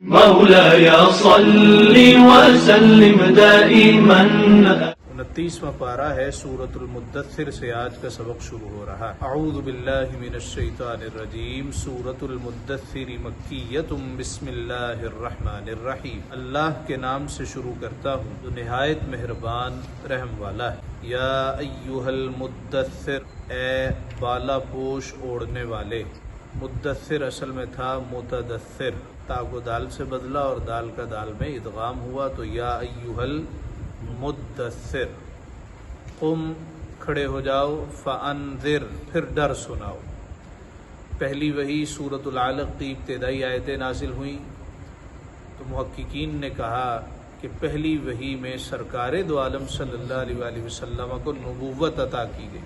مولاي صل وسلم دائما. 29واں پارہ ہے سورۃ المدثر سے آج کا سبق شروع ہو رہا ہے. اعوذ باللہ من الشیطان الرجیم. سورۃ المدثر مکیۃ. بسم اللہ الرحمن الرحیم. اللہ کے نام سے شروع کرتا ہوں جو نہایت مہربان رحم والا ہے. یا ایھا المدثر، اے بالا پوش اوڑھنے والے. مدثر اصل میں تھا متدثر، تا کو دال سے بدلا اور دال کا دال میں ادغام ہوا تو یا ایھا المدثر. قم، کھڑے ہو جاؤ. فانذر، پھر ڈر سناؤ. پہلی وحی سورۃ العلق کی ابتدائی آیتیں نازل ہوئیں تو محققین نے کہا کہ پہلی وحی میں سرکار دو عالم صلی اللہ علیہ وآلہ وسلم کو نبوت عطا کی گئی.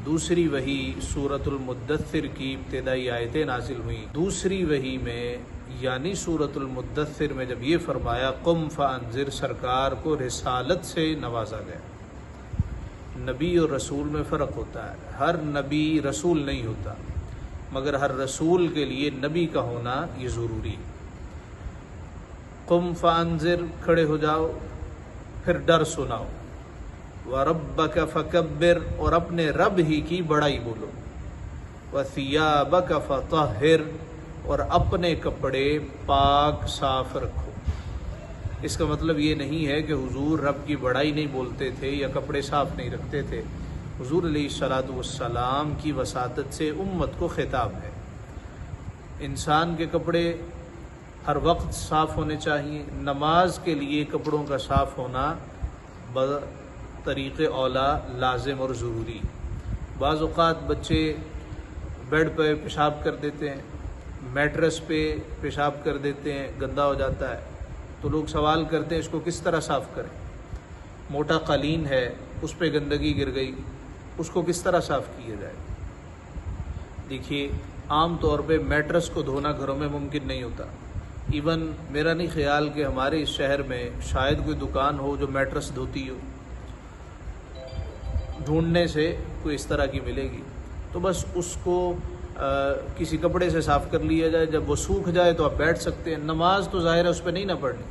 دوسری وحی سورۃ المدثر کی ابتدائی آیتیں نازل ہوئیں. دوسری وحی میں یعنی سورۃ المدثر میں جب یہ فرمایا قم فانذر، سرکار کو رسالت سے نوازا گیا. نبی اور رسول میں فرق ہوتا ہے. ہر نبی رسول نہیں ہوتا، مگر ہر رسول کے لیے نبی کا ہونا یہ ضروری. قم فانذر، کھڑے ہو جاؤ، پھر ڈر سناؤ. وَرَبَّكَ فَكَبِّرْ، اور اپنے رب ہی کی بڑائی بولو. وَثِيَابَكَ فَطَهِّرْ، اور اپنے کپڑے پاک صاف رکھو. اس کا مطلب یہ نہیں ہے کہ حضور رب کی بڑائی نہیں بولتے تھے یا کپڑے صاف نہیں رکھتے تھے. حضور علیہ الصلاۃ والسلام کی وساطت سے امت کو خطاب ہے. انسان کے کپڑے ہر وقت صاف ہونے چاہیے. نماز کے لیے کپڑوں کا صاف ہونا طریق اولا لازم اور ضروری. بعض اوقات بچے بیڈ پہ پیشاب کر دیتے ہیں، میٹرس پہ پیشاب کر دیتے ہیں، گندا ہو جاتا ہے تو لوگ سوال کرتے ہیں اس کو کس طرح صاف کریں. موٹا قالین ہے، اس پہ گندگی گر گئی، اس کو کس طرح صاف کیا جائے. دیکھیے، عام طور پہ میٹرس کو دھونا گھروں میں ممکن نہیں ہوتا. ایون میرا نہیں خیال کہ ہمارے اس شہر میں شاید کوئی دکان ہو جو میٹرس دھوتی ہو. ڈھونڈنے سے کوئی اس طرح کی ملے گی تو بس اس کو کسی کپڑے سے صاف کر لیا جائے. جب وہ سوکھ جائے تو آپ بیٹھ سکتے ہیں. نماز تو ظاہر ہے اس پہ نہیں نہ پڑھنی،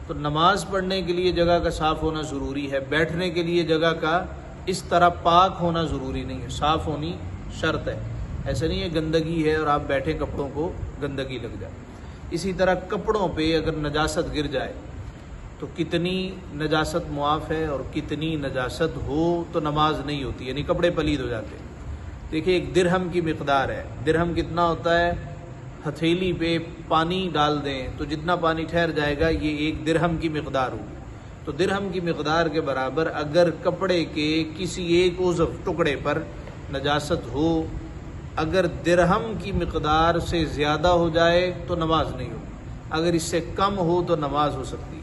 تو نماز پڑھنے کے لیے جگہ کا صاف ہونا ضروری ہے. بیٹھنے کے لیے جگہ کا اس طرح پاک ہونا ضروری نہیں ہے، صاف ہونی شرط ہے. ایسا نہیں ہے گندگی ہے اور آپ بیٹھے کپڑوں کو گندگی لگ جائے. اسی طرح کپڑوں پہ اگر نجاست گر جائے تو کتنی نجاست معاف ہے اور کتنی نجاست ہو تو نماز نہیں ہوتی، یعنی کپڑے پلید ہو جاتے. دیکھیں، ایک درہم کی مقدار ہے. درہم کتنا ہوتا ہے؟ ہتھیلی پہ پانی ڈال دیں تو جتنا پانی ٹھہر جائے گا یہ ایک درہم کی مقدار ہوگی. تو درہم کی مقدار کے برابر اگر کپڑے کے کسی ایک عضو ٹکڑے پر نجاست ہو، اگر درہم کی مقدار سے زیادہ ہو جائے تو نماز نہیں ہوگی. اگر اس سے کم ہو تو نماز ہو سکتی ہے.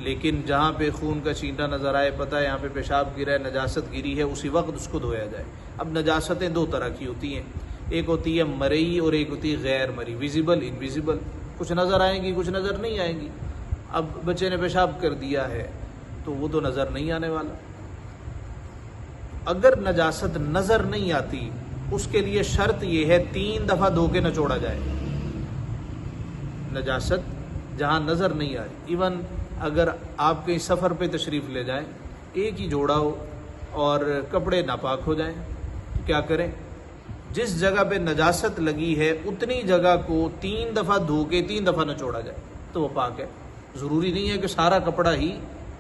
لیکن جہاں پہ خون کا چھینٹا نظر آئے، پتہ ہے یہاں پہ پیشاب گرا ہے، نجاست گری ہے، اسی وقت اس کو دھویا جائے. اب نجاستیں دو طرح کی ہوتی ہیں، ایک ہوتی ہے مرئی اور ایک ہوتی ہے غیر مرئی، ویزیبل انویزیبل. کچھ نظر آئیں گی، کچھ نظر نہیں آئیں گی. اب بچے نے پیشاب کر دیا ہے تو وہ تو نظر نہیں آنے والا. اگر نجاست نظر نہیں آتی اس کے لیے شرط یہ ہے 3 دفعہ دھو کے نچوڑا جائے. نجاست جہاں نظر نہیں آئی، ایون اگر آپ کہیں سفر پہ تشریف لے جائیں، ایک ہی جوڑا ہو اور کپڑے ناپاک ہو جائیں تو کیا کریں؟ جس جگہ پہ نجاست لگی ہے اتنی جگہ کو 3 دفعہ دھو کے 3 دفعہ نچوڑا جائے تو وہ پاک ہے. ضروری نہیں ہے کہ سارا کپڑا ہی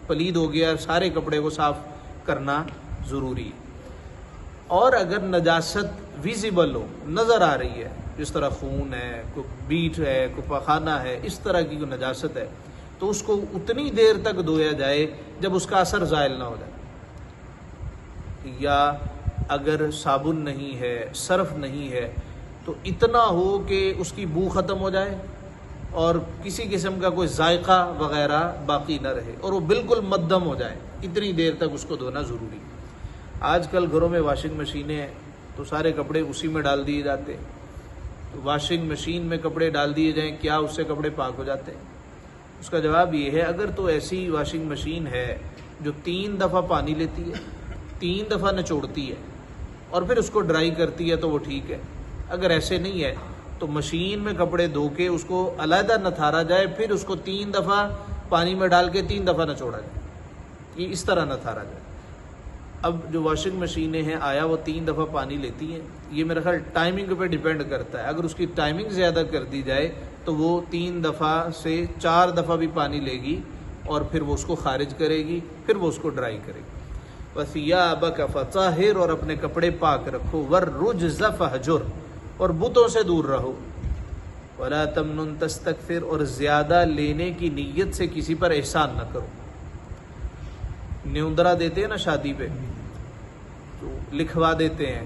پلید ہو گیا، سارے کپڑے کو صاف کرنا ضروری ہے. اور اگر نجاست ویزیبل ہو، نظر آ رہی ہے، جس طرح خون ہے، کوئی بیٹ ہے، کوئی پخانہ ہے، اس طرح کی کوئی نجاست ہے تو اس کو اتنی دیر تک دھویا جائے جب اس کا اثر زائل نہ ہو جائے. یا اگر صابن نہیں ہے، صرف نہیں ہے تو اتنا ہو کہ اس کی بو ختم ہو جائے اور کسی قسم کا کوئی ذائقہ وغیرہ باقی نہ رہے اور وہ بالکل مدھم ہو جائے. اتنی دیر تک اس کو دھونا ضروری. آج کل گھروں میں واشنگ مشینیں ہیں تو سارے کپڑے اسی میں ڈال دیے جاتے ہیں. تو واشنگ مشین میں کپڑے ڈال دیے جائیں، کیا اس سے کپڑے پاک ہو جاتے ہیں؟ اس کا جواب یہ ہے، اگر تو ایسی واشنگ مشین ہے جو 3 دفعہ پانی لیتی ہے، 3 دفعہ نچوڑتی ہے اور پھر اس کو ڈرائی کرتی ہے تو وہ ٹھیک ہے. اگر ایسے نہیں ہے تو مشین میں کپڑے دھو کے اس کو علیحدہ نتھارا جائے، پھر اس کو 3 دفعہ پانی میں ڈال کے 3 دفعہ نچوڑا جائے، یہ اس طرح نتھارا جائے۔ اب جو واشنگ مشینیں ہیں آیا وہ 3 دفعہ پانی لیتی ہیں، یہ میرا خیال ٹائمنگ پہ ڈیپینڈ کرتا ہے، اگر اس کی ٹائمنگ زیادہ کر دی جائے تو وہ 3 دفعہ سے 4 دفعہ بھی پانی لے گی اور پھر وہ اس کو خارج کرے گی، پھر وہ اس کو ڈرائی کرے گی۔ وَثِيَابَكَ فَطَهِّرْ، اور اپنے کپڑے پاک رکھو، وَالرُّجْزَ فَاهْجُرْ، اور بتوں سے دور رہو، وَلَا تَمْنُن تَسْتَكْثِرْ، اور زیادہ لینے کی نیت سے کسی پر احسان نہ کرو۔ نیوندرا دیتے ہیں نا شادی پہ، تو لکھوا دیتے ہیں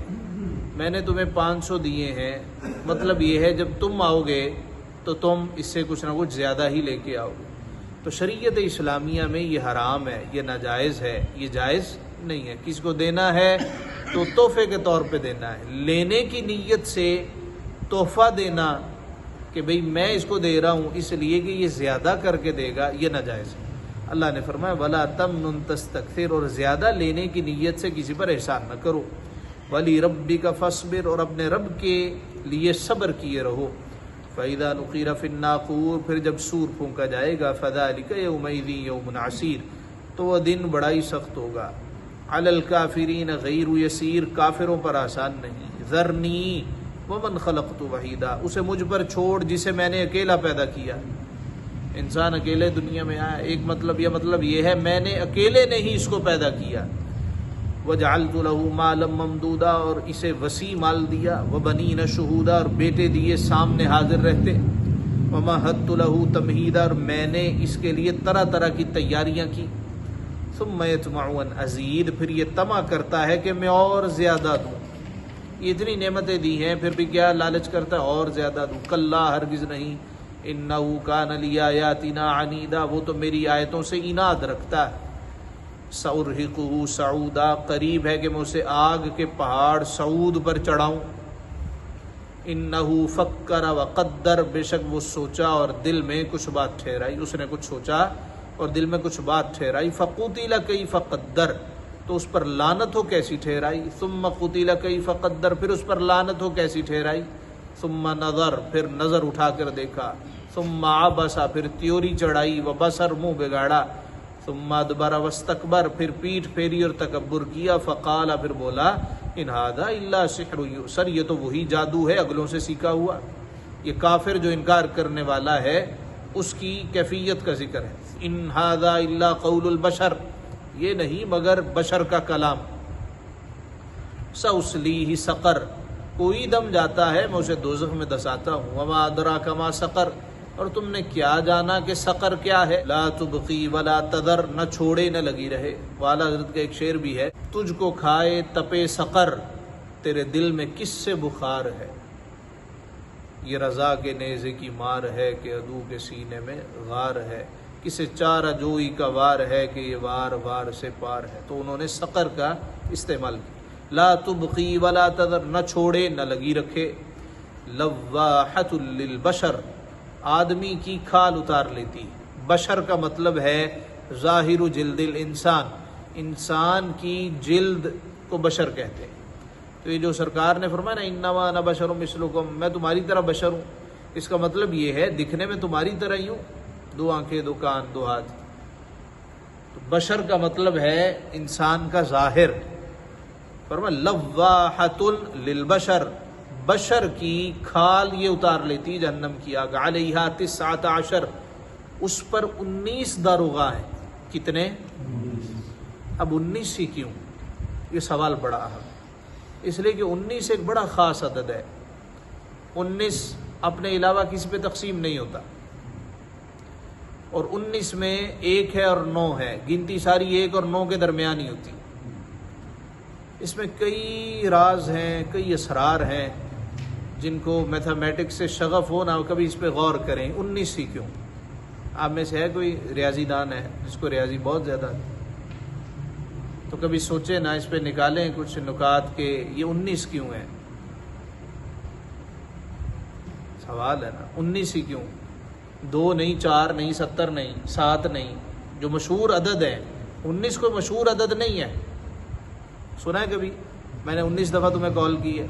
میں نے تمہیں 500 دیے ہیں، مطلب یہ ہے جب تم آؤ گے تو تم اس سے کچھ نہ کچھ زیادہ ہی لے کے آؤ گے۔ تو شریعت اسلامیہ میں یہ حرام ہے، یہ ناجائز ہے، یہ جائز نہیں ہے۔ کسی کو دینا ہے تو تحفے کے طور پہ دینا ہے، لینے کی نیت سے تحفہ دینا کہ بھئی میں اس کو دے رہا ہوں اس لیے کہ یہ زیادہ کر کے دے گا، یہ ناجائز ہے۔ اللہ نے فرمایا وَلَا تَمْنُن تَسْتَكْثِرْ، اور زیادہ لینے کی نیت سے کسی پر احسان نہ کرو۔ وَلِرَبِّكَ فَاصْبِرْ، اور اپنے رب کے لیے صبر کیے رہو۔ فَإِذَا نُقِرَ فِي النَّاقُورِ، پھر جب سور پھونکا جائے گا، فَذَلِكَ يَوْمَئِذٍ يَوْمٌ عَسِيرٌ، تو وہ دن بڑا ہی سخت ہوگا۔ عَلَى الْكَافِرِينَ غَيْرُ يَسِيرٌ، کافروں پر آسان نہیں۔ ذَرْنِي وَمَنْ خَلَقْتُ وَحِيدًا، اسے مجھ پر چھوڑ جسے میں نے اکیلا پیدا کیا۔ انسان اکیلے دنیا میں آیا، ایک مطلب یہ ہے میں نے اکیلے نے ہی اس کو پیدا کیا۔ وَجَعَلْتُ لَهُ مَالًا مَمْدُودًا، اور اسے وسیع مال دیا۔ وَبَنِينَ شُهُودًا، اور بیٹے دیے سامنے حاضر رہتے۔ وَمَهَّدتُّ لَهُ تَمْهِيدًا، اور میں نے اس کے لیے طرح طرح کی تیاریاں کی۔ ثُمَّ يَطْمَعُ أَنْ أَزِيدَ، پھر یہ طمع کرتا ہے کہ میں اور زیادہ دوں۔ یہ اتنی نعمتیں دی ہیں پھر بھی کیا لالچ کرتا ہے اور زیادہ دوں۔ کلا، ہرگز نہیں، انہ کان لآیاتنا عنیدا، وہ تو میری آیتوں سے عناد رکھتا ہے۔ سأرہقہ صعودا، قریب ہے کہ میں اسے آگ کے پہاڑ صعود پر چڑھاؤں۔ انہ فکر وقدر، بے شک وہ سوچا اور دل میں کچھ بات ٹھہرائی، اس نے کچھ سوچا اور دل میں کچھ بات ٹھہرائی۔ فقتل کیف قدر، تو اس پر لعنت ہو کیسی ٹھہرائی۔ ثم قتل کیف قدر، پھر اس پر لعنت ہو کیسی ٹھہرائی۔ ثم نظر، پھر نظر اٹھا کر دیکھا۔ ثم عبس، پھر تیوری چڑھائی، وبصر، منہ بگاڑا۔ ثم ادبر واستکبر، پھر پیٹھ پھیری اور تکبر کیا۔ فقال، پھر بولا ان ھذا الا سحر یؤثر، یہ تو وہی جادو ہے اگلوں سے سیکھا ہوا۔ یہ کافر جو انکار کرنے والا ہے اس کی کیفیت کا ذکر ہے۔ ان ھذا الا قول البشر، یہ نہیں مگر بشر کا کلام۔ سأصلیہ سقر، کوئی دم جاتا ہے میں اسے دوزخ میں دساتا ہوں۔ وما ادراک ما سقر، اور تم نے کیا جانا کہ سقر کیا ہے۔ لا تبقی ولا تذر، نہ چھوڑے نہ لگی رہے۔ والا حضرت کا ایک شعر بھی ہے، تجھ کو کھائے تپے سقر، تیرے دل میں کس سے بخار ہے۔ یہ رضا کے نیزے کی مار ہے کہ عدو کے سینے میں غار ہے، کسے چارہ جوئی کا وار ہے کہ یہ وار وار سے پار ہے۔ تو انہوں نے سقر کا استعمال کیا۔ لا تبقی ولا تذر، نہ چھوڑے نہ لگی رکھے۔ لواحۃ للبشر، آدمی کی کھال اتار لیتی۔ بشر کا مطلب ہے ظاہر جلد الانسان، انسان کی جلد کو بشر کہتے ہیں۔ تو یہ جو سرکار نے فرمایا نا انما انا بشر مثلکم، میں تمہاری طرح بشر ہوں، اس کا مطلب یہ ہے دکھنے میں تمہاری طرح ہی ہوں، 2 آنکھیں 2 کان 2 ہاتھ۔ تو بشر کا مطلب ہے انسان کا ظاہر۔ فرمایا لواحۃ للبشر، بشر کی کھال یہ اتار لیتی جہنم کی آگ۔ علیہا 19، اس پر 19 داروغہ ہیں۔ کتنے؟ اب 19 ہی کیوں؟ یہ سوال بڑا اہم، اس لیے کہ 19 ایک بڑا خاص عدد ہے۔ 19 اپنے علاوہ کسی پہ تقسیم نہیں ہوتا، اور 19 میں 1 ہے اور 9 ہے، گنتی ساری 1 اور 9 کے درمیان ہی ہوتی۔ اس میں کئی راز ہیں، کئی اسرار ہیں، جن کو میتھمیٹکس سے شغف ہو نہ کبھی اس پہ غور کریں۔ 19 ہی کیوں؟ آپ میں سے ہے کوئی ریاضی دان ہے جس کو ریاضی بہت زیادہ ہے؟ تو کبھی سوچیں نا، اس پہ نکالیں کچھ نکات کہ یہ 19 کیوں ہے۔ سوال ہے نا، 19 ہی کیوں؟ 2 نہیں، 4 نہیں، 70 نہیں، 7 نہیں، جو مشہور عدد ہے۔ 19 کوئی مشہور عدد نہیں ہے۔ سنا ہے کبھی؟ میں نے 19 دفعہ تمہیں کال کی ہے،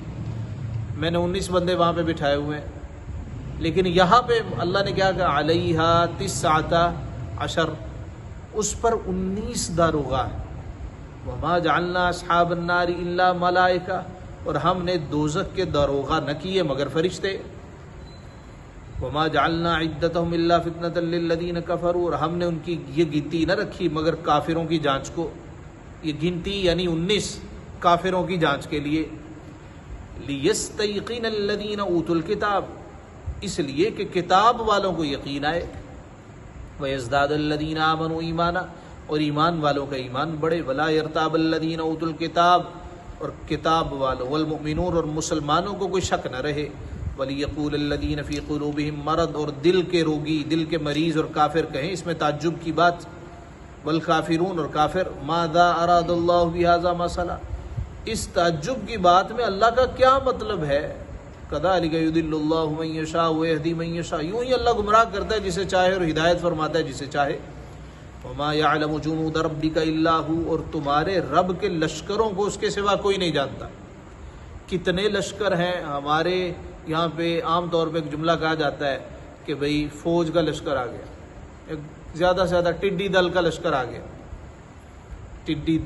میں نے 19 بندے وہاں پہ بٹھائے ہوئے ہیں، لیکن یہاں پہ اللہ نے کیا کہا علیہا 19 اس پر 19 داروغہ ہیں. وما جعلنا اصحاب النار الا ملائکہ اور ہم نے دوزخ کے داروغہ نہ کیے مگر فرشتے. وما جعلنا عدتهم الا فتنة للذین کفروا اور ہم نے ان کی یہ گنتی نہ رکھی مگر کافروں کی جانچ کو. یہ گنتی یعنی 19 کافروں کی جانچ کے لیے. لیستیقن الذین اوتوا الکتاب اس لیے کہ کتاب والوں کو یقین آئے. ویزداد الذین آمنوا ایمانا اور ایمان والوں کا ایمان بڑھے. ولا یرتاب الذین اوتوا الکتاب اور کتاب والوں والمؤمنون اور مسلمانوں کو کوئی شک نہ رہے. وَلِيَقُولَ الَّذِينَ فِي قُلُوبِهِم مَرَضٌ اور دل کے روگی دل کے مریض اور کافر کہیں اس میں تعجب کی بات. والکافرون اور کافر ماذا اراد اللہ بہذا مثلا اس تعجب کی بات میں اللہ کا کیا مطلب ہے. كَذَلِكَ يُضِلُّ اللَّهُ مَن يَشَاءُ وَيَهْدِي مَن يَشَاءُ یوں ہی اللہ گمراہ کرتا ہے جسے چاہے اور ہدایت فرماتا ہے جسے چاہے. وَمَا يَعْلَمُ جُنُودَ رَبِّكَ إِلَّا هُوَ اور تمہارے رب کے لشکروں کو اس کے سوا کوئی نہیں جانتا. کتنے لشکر ہیں ہمارے یہاں پہ عام طور پہ ایک جملہ کہا جاتا ہے کہ بھئی فوج کا لشکر آ گیا. ایک زیادہ سے زیادہ ٹڈی دل کا لشکر آ گیا. ٹڈی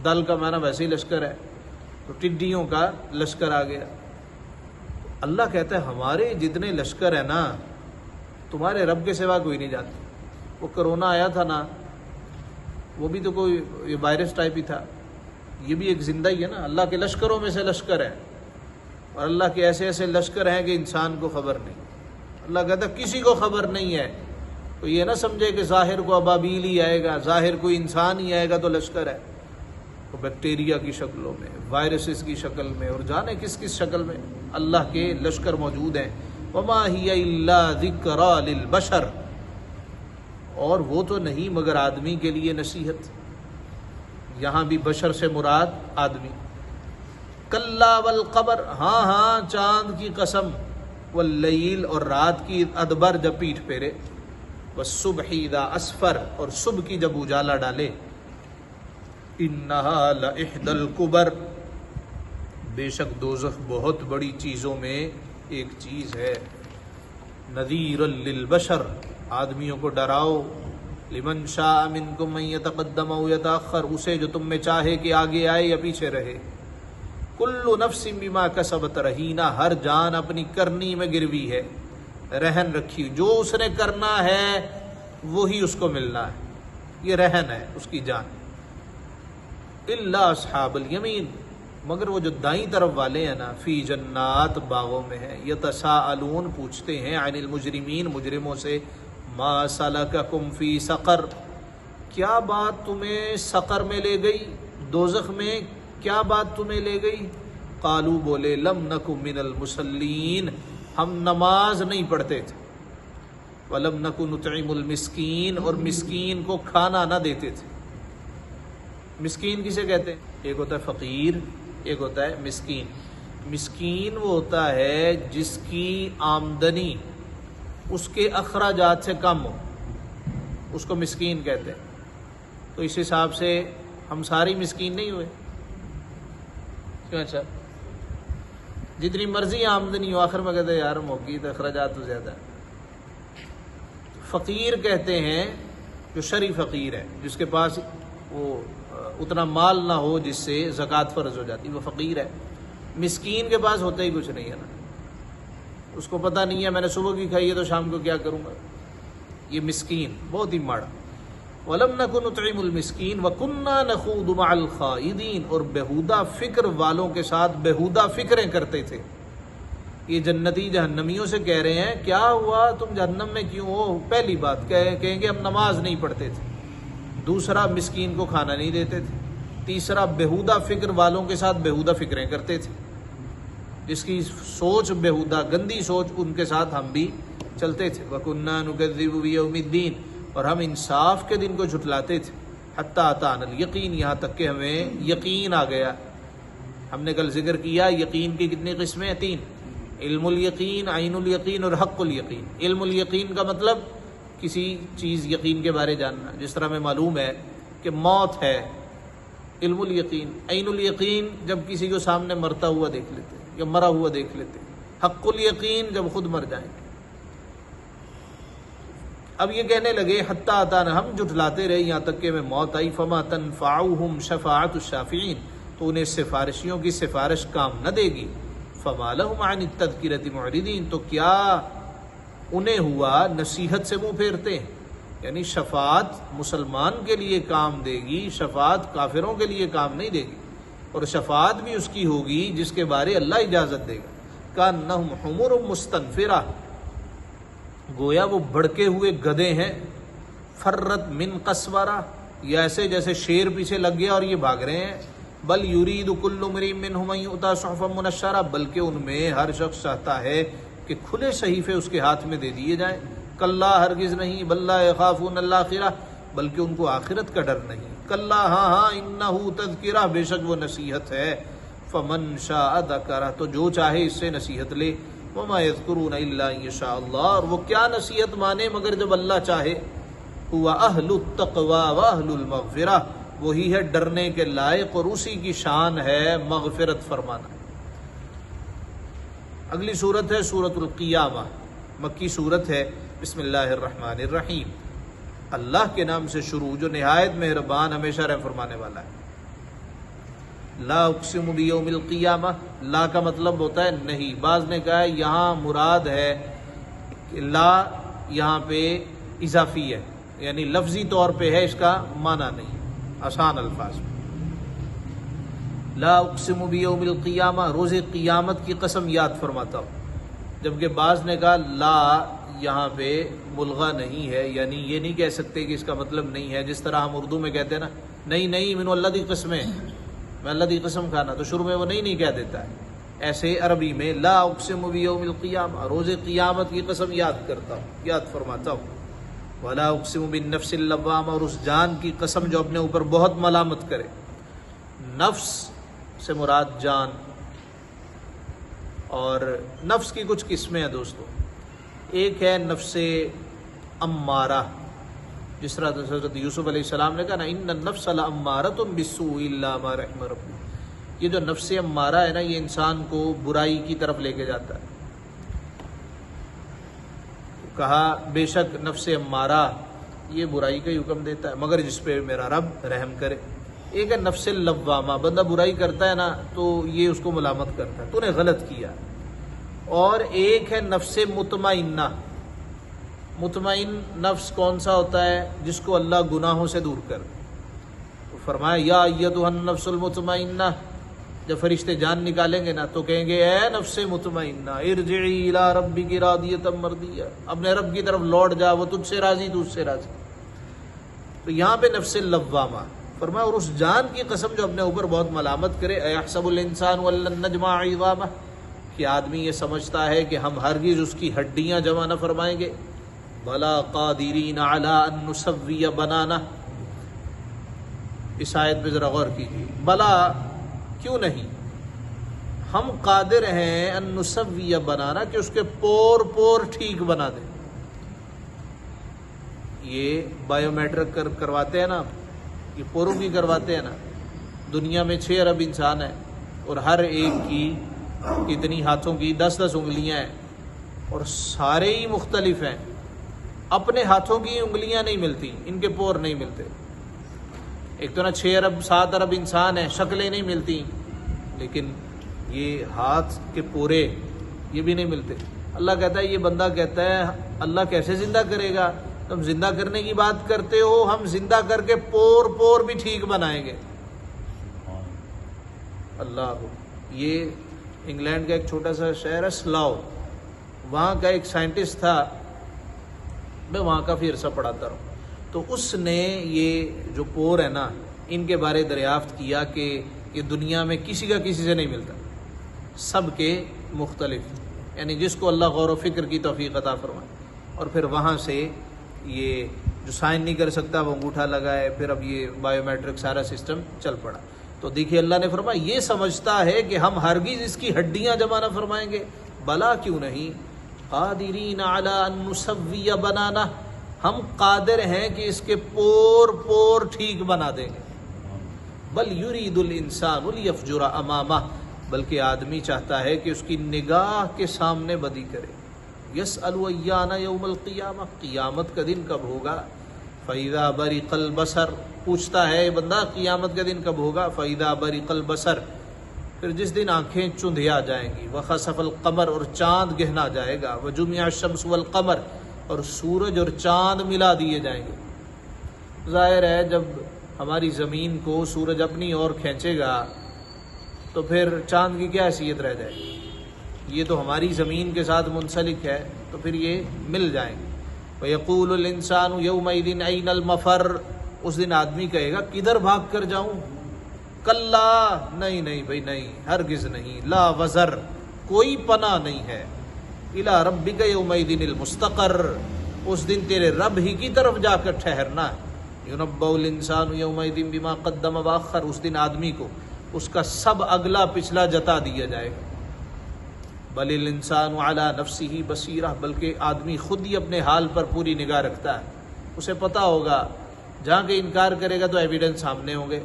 دل کا معنی ویسے ہی لشکر ہے تو ٹڈیوں کا لشکر آ گیا. اللہ کہتا ہے ہمارے جتنے لشکر ہیں نا تمہارے رب کے سوا کوئی نہیں جانتا. وہ کرونا آیا تھا نا وہ بھی تو کوئی یہ وائرس ٹائپ ہی تھا. یہ بھی ایک زندہ ہی ہے نا. اللہ کے لشکروں میں سے لشکر ہے اور اللہ کے ایسے ایسے لشکر ہیں کہ انسان کو خبر نہیں. اللہ کہتا ہے کسی کو خبر نہیں ہے. تو یہ نہ سمجھے کہ ظاہر کو ابابیل ہی آئے گا ظاہر کوئی انسان ہی آئے گا تو لشکر ہے. تو بیکٹیریا کی شکلوں میں وائرسز کی شکل میں اور جانے کس کس شکل میں اللہ کے لشکر موجود ہیں. وما ہی الا ذکری للبشر اور وہ تو نہیں مگر آدمی کے لیے نصیحت. یہاں بھی بشر سے مراد آدمی. کلا والقمر ہاں چاند کی قسم. واللیل اور رات کی ادبر جب پیٹھ پھیرے. والصبح اذا اسفر اور صبح کی جب اجالا ڈالے. انہا لإحدى الکبر بے شک دوزخ بہت بڑی چیزوں میں ایک چیز ہے. نذیرا للبشر آدمیوں کو ڈراؤ. لمن شاء منکم من یتقدم او یتاخر اسے جو تم میں چاہے کہ آگے آئے یا پیچھے رہے. کل نفس بما کسبت رہینہ ہر جان اپنی کرنی میں گروی ہے رہن رکھی. جو اس نے کرنا ہے وہی اس کو ملنا ہے. یہ رہن ہے اس کی جان. الا اصحاب الیمین مگر وہ جو دائیں طرف والے ہیں نا فی جنات باغوں میں ہیں. یتساءلون پوچھتے ہیں عن المجرمین مجرموں سے. ما سلککم فی سقر کیا بات تمہیں سقر میں لے گئی دوزخ میں کیا بات تمہیں لے گئی. قالو بولے لم نک من المصلین ہم نماز نہیں پڑھتے تھے. ولم نک نطعم المسکین اور مسکین کو کھانا نہ دیتے تھے. مسکین کسے کہتے ہیں؟ ایک ہوتا ہے فقیر ایک ہوتا ہے مسکین. مسکین وہ ہوتا ہے جس کی آمدنی اس کے اخراجات سے کم ہو اس کو مسکین کہتے ہیں. تو اس حساب سے ہم ساری مسکین نہیں ہوئے کیوں؟ اچھا جتنی مرضی آمدنی ہو آخر میں کہتے ہیں یار موقعی تو اخراجات تو زیادہ ہے. فقیر کہتے ہیں جو شرعی فقیر ہے جس کے پاس وہ اتنا مال نہ ہو جس سے زکوٰۃ فرض ہو جاتی وہ فقیر ہے. مسکین کے پاس ہوتا ہی کچھ نہیں ہے نا. اس کو پتہ نہیں ہے میں نے صبح کی کھائی ہے تو شام کو کیا کروں گا. یہ مسکین بہت ہی ماڑا. وَلَمْ نَكُ نُطْعِمُ الْمِسْكِينَ وَكُنَّا نَخُوضُ مَعَ الْخَائِضِينَ اور بےہودہ فکر والوں کے ساتھ بےہودہ فکریں کرتے تھے. یہ جنتی جہنمیوں سے کہہ رہے ہیں کیا ہوا تم جہنم میں کیوں ہو. پہلی بات کہیں گے ہم نماز نہیں پڑھتے تھے. دوسرا مسکین کو کھانا نہیں دیتے تھے. تیسرا بےہودہ فکر والوں کے ساتھ بےہودہ فکریں کرتے تھے. جس کی سوچ بےہودہ گندی سوچ ان کے ساتھ ہم بھی چلتے تھے. وَكُنَّا نُكَذِّبُ بِيَوْمِ الدِّينِ اور ہم انصاف کے دن کو جھٹلاتے تھے. حتیٰ أَتَانَا الْيَقِينُ یہاں تک کہ ہمیں یقین آ گیا. ہم نے کل ذکر کیا یقین کی کتنی قسمیں ہیں؟ 3. علم الیقین عین الیقین اور حق الیقین. علم الیقین کا مطلب کسی چیز یقین کے بارے جاننا جس طرح ہمیں معلوم ہے کہ موت ہے علم الیقین. عین الیقین جب کسی کو سامنے مرتا ہوا دیکھ لیتے یا مرا ہوا دیکھ لیتے. حق الیقین جب خود مر جائیں گے۔ اب یہ کہنے لگے حتیٰ اتانا، ہم جھٹلاتے رہے یہاں تک کہ میں موت آئی، فما تنفعہم شفاعت الشافعین، تو انہیں سفارشیوں کی سفارش کام نہ دے گی، فما لہم عن التذکرۃ معرضین، تو کیا انہیں ہوا نصیحت سے منہ پھیرتے ہیں؟ یعنی شفاعت مسلمان کے لیے کام دے گی، شفاعت کافروں کے لیے کام نہیں دے گی، اور شفاعت بھی اس کی ہوگی جس کے بارے اللہ اجازت دے گا۔ کأنہم حمر مستنفرہ، گویا وہ بھڑکے ہوئے گدھے ہیں، فرت من قسورہ، یہ ایسے جیسے شیر پیچھے لگ گیا اور یہ بھاگ رہے ہیں، بل یرید کل امرئ منہم ان یؤتی صحفا منشرہ، بلکہ ان میں ہر شخص چاہتا ہے کہ کھلے صحیفے اس کے ہاتھ میں دے دیے جائیں، کلا ہرگز نہیں، بل لا یخافون الآخرہ، بلکہ ان کو آخرت کا ڈر نہیں، کلا ہاں انہ تذکرہ، بے شک وہ نصیحت ہے، فمن شاء ذکرہ، تو جو چاہے اس سے نصیحت لے، وما یذکرون الا ان یشاء اللہ، اور وہ کیا نصیحت مانے مگر جب اللہ چاہے، هو اہل التقوی واہل المغفرہ، وہی ہے ڈرنے کے لائق اور اسی کی شان ہے مغفرت فرمانا۔ اگلی صورت ہے سورۃ القیامہ، مکی صورت ہے، بسم اللہ الرحمن الرحیم، اللہ کے نام سے شروع جو نہایت مہربان ہمیشہ رحم فرمانے والا ہے۔ لا اقسم بیوم القیامہ، لا کا مطلب ہوتا ہے نہیں، بعض نے کہا ہے یہاں مراد ہے کہ لا یہاں پہ اضافی ہے، یعنی لفظی طور پہ ہے، اس کا معنی نہیں، آسان الفاظ میں۔ لا اقسم بیوم القیامہ، روز قیامت کی قسم یاد فرماتا ہوں، جبکہ بعض نے کہا لا یہاں پہ ملغا نہیں ہے، یعنی یہ نہیں کہہ سکتے کہ اس کا مطلب نہیں ہے، جس طرح ہم اردو میں کہتے ہیں نا، نہیں منو اللہ دی قسمیں، میں اللہ دی قسم کھانا، تو شروع میں وہ نہیں کہہ دیتا ہے، ایسے عربی میں لا اقسم بیوم القیامہ، روز قیامت کی قسم یاد کرتا ہوں، یاد فرماتا ہوں، ولا اقسم بالنفس اللوامہ، اور اس جان کی قسم جو اپنے اوپر بہت ملامت کرے۔ نفس سے مراد جان، اور نفس کی کچھ قسمیں ہیں دوستو، ایک ہے نفس امارہ، جس طرح حضرت یوسف علیہ السلام نے کہا نا ان النفس لامارۃ بالسوء الا ما رحم ربی، یہ جو نفس امارہ ہے نا، یہ انسان کو برائی کی طرف لے کے جاتا ہے۔ کہا بے شک نفس امارہ یہ برائی کا حکم دیتا ہے مگر جس پہ میرا رب رحم کرے۔ ایک ہے نفس اللوامہ، بندہ برائی کرتا ہے نا تو یہ اس کو ملامت کرتا ہے تو نے غلط کیا، اور ایک ہے نفس مطمئنہ۔ مطمئن نفس کون سا ہوتا ہے؟ جس کو اللہ گناہوں سے دور کر، فرمایا یا ایتھا النفس المطمئنہ، جب فرشتے جان نکالیں گے نا تو کہیں گے اے نفس مطمئنہ ارجعی الی ربک راضیۃ مرضیہ، اپنے رب کی طرف لوٹ جا، وہ تجھ سے راضی تو اس سے راضی۔ تو یہاں پہ نفس اللوامہ فرمایا، اور اس جان کی قسم جو اپنے اوپر بہت ملامت کرے، ایحسب الانسان ان لن نجمع عظامہ، کہ آدمی یہ سمجھتا ہے کہ ہم ہرگز اس کی ہڈیاں جمع نہ فرمائیں گے، بلا قادرین علی ان نسوی بنانہ۔ اس آیت پہ ذرا غور کیجیے، بلا کیوں نہیں، ہم قادر ہیں ان نسوی بنانا، کہ اس کے پور پور ٹھیک بنا دیں۔ یہ بایو میٹرک کرواتے ہیں نا، یہ پوروں کی کرواتے ہیں نا، دنیا میں 6 ارب انسان ہیں اور ہر ایک کی اتنی ہاتھوں کی 10 انگلیاں ہیں اور سارے ہی مختلف ہیں، اپنے ہاتھوں کی انگلیاں نہیں ملتی، ان کے پور نہیں ملتے۔ ایک تو نا 6 ارب 7 ارب انسان ہیں، شکلیں نہیں ملتی، لیکن یہ ہاتھ کے پورے یہ بھی نہیں ملتے۔ اللہ کہتا ہے، یہ بندہ کہتا ہے اللہ کیسے زندہ کرے گا؟ تم زندہ کرنے کی بات کرتے ہو، ہم زندہ کر کے پور پور بھی ٹھیک بنائیں گے۔ اللہ، یہ انگلینڈ کا ایک چھوٹا سا شہر ہے سلاؤ، وہاں کا ایک سائنٹسٹ تھا، میں وہاں کافی عرصہ پڑھاتا رہا، تو اس نے یہ جو پور ہے نا، ان کے بارے دریافت کیا کہ یہ دنیا میں کسی کا کسی سے نہیں ملتا، سب کے مختلف، یعنی جس کو اللہ غور و فکر کی توفیق عطا فرمائے۔ اور پھر وہاں سے یہ جو سائن نہیں کر سکتا وہ انگوٹھا لگائے، پھر اب یہ بایو میٹرک سارا سسٹم چل پڑا۔ تو دیکھیے اللہ نے فرمایا یہ سمجھتا ہے کہ ہم ہرگز اس کی ہڈیاں جمع نہ فرمائیں گے، بلا کیوں نہیں، قادرین علی ان نسوی بنانا، ہم قادر ہیں کہ اس کے پور پور ٹھیک بنا دیں گے۔ بل یرید الانسان لیفجر امامہ، بلکہ آدمی چاہتا ہے کہ اس کی نگاہ کے سامنے بدی کرے. یسأل ایان یوم القیامہ، قیامت کا دن کب ہوگا. فَإِذَا بَرِقَ الْبَصَرُ، پوچھتا ہے بندہ قیامت کا دن کب ہوگا. فَإِذَا بَرِقَ الْبَصَرُ، پھر جس دن آنکھیں چندھیا جائیں گی. وَخَسَفَ الْقَمَرُ، اور چاند گہنا جائے گا. وَجُمِعَ الشَّمْسُ وَالْقَمَرُ، اور سورج اور چاند ملا دیے جائیں گے. ظاہر ہے جب ہماری زمین کو سورج اپنی اور کھینچے گا تو پھر چاند کی کیا حیثیت رہ جائے گی. یہ تو ہماری زمین کے ساتھ منسلک ہے تو پھر یہ مل جائیں گے. وَيَقُولُ الْإِنسَانُ يَوْمَئِذٍ أَيْنَ الْمَفَرُّ، اس دن آدمی کہے گا کدھر بھاگ کر جاؤں. کلا، نہیں بھائی نہیں، ہرگز نہیں. لا وزر، کوئی پناہ نہیں ہے. اِلَى رَبِّكَ يَوْمَئِذٍ الْمُسْتَقَرُّ، اس دن تیرے رب ہی کی طرف جا کر ٹھہرنا ہے. يُنَبَّأُ الْإِنسَانُ يَوْمَئِذٍ بِمَا قَدَّمَ وَأَخَّرَ، اس دن آدمی کو اس کا سب اگلا پچھلا جتا دیا جائے گا. بل الانسان علی نفسہ بصیرہ، بلکہ آدمی خود ہی اپنے حال پر پوری نگاہ رکھتا ہے. اسے پتہ ہوگا جہاں کہ انکار کرے گا تو ایویڈنس سامنے ہوں گے.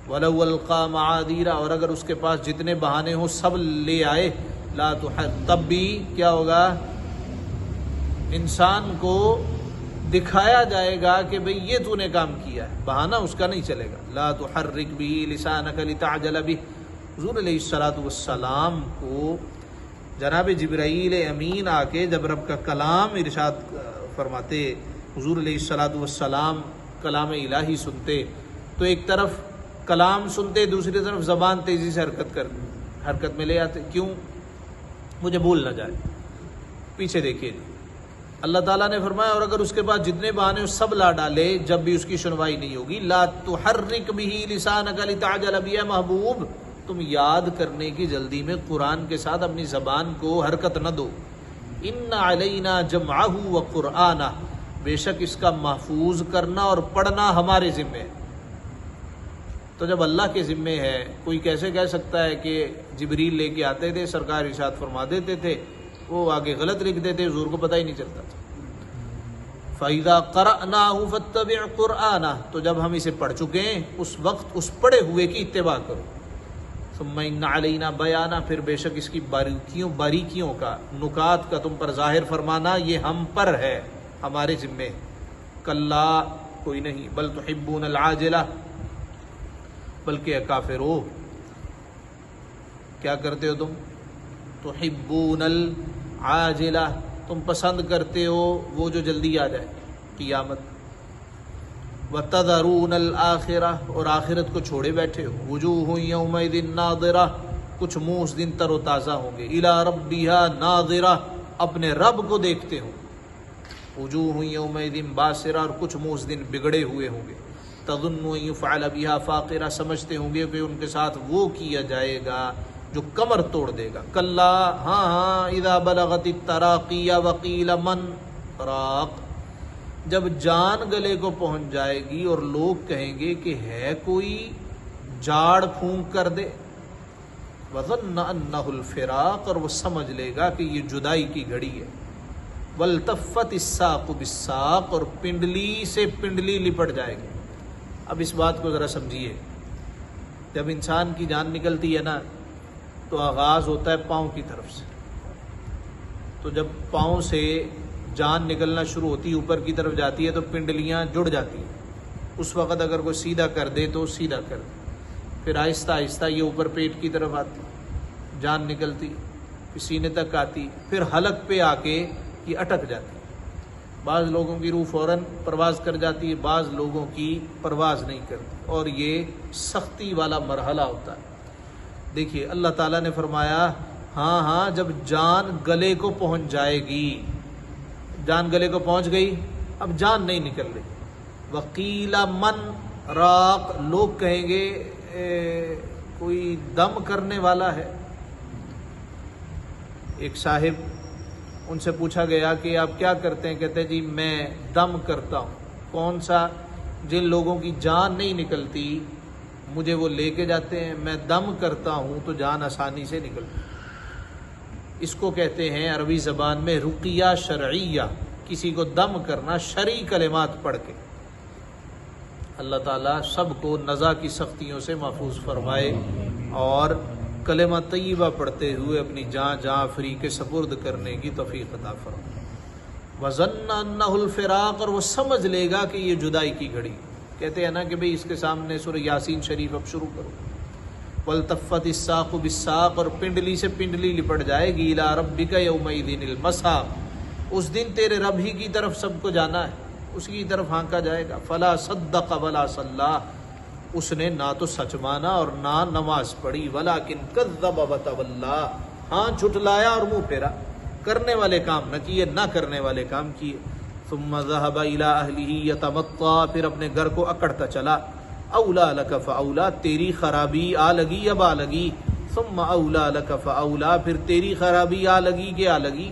وَلَوْ أَلْقَىٰ مَعَاذِيرَ، اور اگر اس کے پاس جتنے بہانے ہوں سب لے آئے. لا تب بھی کیا ہوگا، انسان کو دکھایا جائے گا کہ بھئی یہ تو نے کام کیا ہے، بہانہ اس کا نہیں چلے گا. لا تحرک بہ لسانک لتعجل بہ، حضور علیہ الصلوۃ والسلام کو جناب جبرائیل امین آ کے جب رب کا کلام ارشاد فرماتے، حضور علیہ الصلوۃ والسلام کلام الہی سنتے تو ایک طرف کلام سنتے، دوسری طرف زبان تیزی سے حرکت میں لے آتے. کیوں؟ مجھے بھول نہ جائے. پیچھے دیکھیے اللہ تعالیٰ نے فرمایا اور اگر اس کے پاس جتنے بہانے سب لا ڈالے جب بھی اس کی سنوائی نہیں ہوگی. لا تحرک بہ لسانک لتعجل بہ، محبوب تم یاد کرنے کی جلدی میں قرآن کے ساتھ اپنی زبان کو حرکت نہ دو. ان علینا جمعہ وقرآنہ، بے شک اس کا محفوظ کرنا اور پڑھنا ہمارے ذمے ہے. تو جب اللہ کے ذمے ہے، کوئی کیسے کہہ سکتا ہے کہ جبریل لے کے آتے تھے، سرکار ارشاد فرما دیتے تھے، وہ آگے غلط لکھ دیتے، حضور کو پتہ ہی نہیں چلتا تھا. فَإِذَا قَرَأْنَاهُ فَاتَّبِعْ قُرْآنَهُ، تو جب ہم اسے پڑھ چکے ہیں اس وقت اس پڑھے ہوئے کی اتباع کرو. ثُمَّ إِنَّ عَلَيْنَا بَيَانَهُ، پھر بے شک اس کی باریکیوں کا، نکات کا تم پر ظاہر فرمانا یہ ہم پر ہے، ہمارے ذمے. کلا، کوئی نہیں. بل تحبون العاجلہ، بلکہ کافرو کیا کرتے ہو تم؟ تحبون العاجلہ، تم پسند کرتے ہو وہ جو جلدی آ جائے، قیامت. وتذرون الآخرہ، اور آخرت کو چھوڑے بیٹھے ہو. وجوہ یومئذ ناظرہ، کچھ منہ اس دن تر و تازہ ہوں گے. الی ربہا ناظرہ، اپنے رب کو دیکھتے ہوں. وجوہ یومئذ باسرہ، اور کچھ منہ اس دن بگڑے ہوئے ہوں گے. تظن ان یفعل بہا فاقرہ، سمجھتے ہوں گے کہ ان کے ساتھ وہ کیا جائے گا جو کمر توڑ دے گا. کلا، ہاں اذا بلغت التراقی وقیل من راق، جب جان گلے کو پہنچ جائے گی اور لوگ کہیں گے کہ ہے کوئی جاڑ پھونک کر دے. وظن انہ الفراق، اور وہ سمجھ لے گا کہ یہ جدائی کی گھڑی ہے. والتفت الساق بالساق، اور پنڈلی سے پنڈلی لپٹ جائے گی. اب اس بات کو ذرا سمجھیے، جب انسان کی جان نکلتی ہے نا تو آغاز ہوتا ہے پاؤں کی طرف سے. تو جب پاؤں سے جان نکلنا شروع ہوتی ہے، اوپر کی طرف جاتی ہے تو پنڈلیاں جڑ جاتی ہیں. اس وقت اگر کوئی سیدھا کر دے تو سیدھا کر دے، پھر آہستہ آہستہ یہ اوپر پیٹ کی طرف آتی، جان نکلتی، پھر سینے تک آتی، پھر حلق پہ آ کے یہ اٹک جاتی. بعض لوگوں کی روح فوراً پرواز کر جاتی ہے، بعض لوگوں کی پرواز نہیں کرتی، اور یہ سختی والا مرحلہ ہوتا ہے. دیکھیے اللہ تعالیٰ نے فرمایا ہاں جب جان گلے کو پہنچ جائے گی، جان گلے کو پہنچ گئی، اب جان نہیں نکل رہی. وقیل من راق، لوگ کہیں گے کوئی دم کرنے والا ہے. ایک صاحب، ان سے پوچھا گیا کہ آپ کیا کرتے ہیں؟ کہتے جی میں دم کرتا ہوں. کون سا؟ جن لوگوں کی جان نہیں نکلتی مجھے وہ لے کے جاتے ہیں، میں دم کرتا ہوں تو جان آسانی سے نکلتی. اس کو کہتے ہیں عربی زبان میں رقیہ شرعیہ، کسی کو دم کرنا شرعی کلمات پڑھ کے. اللہ تعالیٰ سب کو نزا کی سختیوں سے محفوظ فرمائے اور کلمہ طیبہ پڑھتے ہوئے اپنی جان فری کے سپرد کرنے کی توفیق عطا فرما۔ وَظَنَّ أَنَّهُ الْفِرَاقُ، اور وہ سمجھ لے گا کہ یہ جدائی کی گھڑی۔ کہتے ہیں نا کہ بھئی اس کے سامنے سورہ یاسین شریف اب شروع کرو۔ وَالْتَفَّتِ السَّاقُ بِالسَّاقِ، اور پنڈلی سے پنڈلی لپٹ جائے گی۔ إِلَىٰ رَبِّكَ يَوْمَئِذٍ الْمَسَاقُ، اس دن تیرے رب ہی کی طرف سب کو جانا ہے، اس کی طرف ہانکا جائے گا۔ فَلَا صَدَّقَ وَلَا صَلَّىٰ، اس نے نہ تو سچ مانا اور نہ نماز پڑھی۔ وَلَٰكِن كَذَّبَ وَتَوَلَّىٰ، ہاں جھٹلایا اور منہ پھیرا، کرنے والے کام نہ کیے، نہ کرنے والے کام کیے۔ ثُمَّ ذَهَبَ إِلَىٰ أَهْلِهِ يَتَمَطَّىٰ، پھر اپنے گھر کو اکڑتا چلا۔ أَوْلَىٰ لَكَ فَأَوْلَىٰ، تیری خرابی آ لگی اب آ لگی۔ ثُمَّ أَوْلَىٰ لَكَ فَأَوْلَىٰ، پھر تیری خرابی آ لگی کہ آ لگی۔